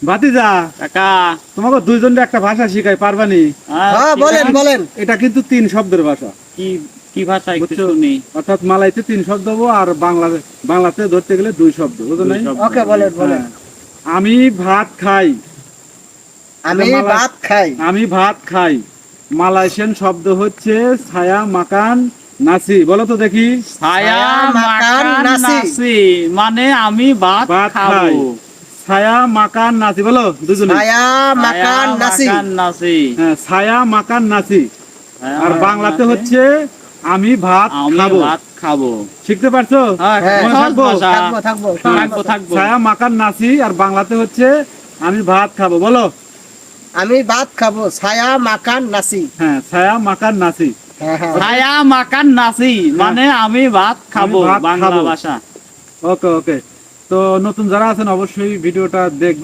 ভাতিজা কাকা তোমাকে দুইজনের একটা ভাষা শিখাই পারবানি? হ্যাঁ বলেন বলেন। এটা কিন্তু 3 শব্দের ভাষা। কি কি ভাষা একটু বুঝছো? শুনি। অর্থাৎ মালাইতে 3 শব্দ হবো আর বাংলাতে ধরতে গেলে 2 শব্দ, বুঝো নাই? ওকে বলেন বলেন। হ্যাঁ। আমি ভাত খাই। আমি ভাত খাই। আমি ভাত খাই। মালয়েশিয়ান শব্দ হচ্ছে ছায়া মাকান নাসি। বলো তো দেখি। ছায়া মাকান নাসি মানে আমি ভাত ভাত খাই। খাবো। ছায়া মাকান নাসি বলো দুজনে। ছায়া মাকান নাসি। মাকান নাসি। হ্যাঁ, ছায়া মাকান নাসি। ছায়া আর মাকান বাংলাতে নাসি। হচ্ছে আমি ভাত আমি খাবো। ভাত খাবো। শিখতে পারছো? হ্যাঁ, হ্যাঁ, মনে সহজ থাকবো? ভাষা। থাকবো। থাকবো। ছায়া মাকান নাসি আর বাংলাতে হচ্ছে আমি ভাত খাবো। বলো। আমি ভাত খাবো। ছায়া মাকান নাসি। হ্যাঁ, ছায়া মাকান নাসি। হ্যাঁ হ্যাঁ। ছায়া মাকান নাসি মানে আমি ভাত খাবো, ভাত বাংলা খাবো। ভাষা। ওকে ওকে। তো নতুন যারা আছেন অবশ্যই ভিডিওটা দেখবেন।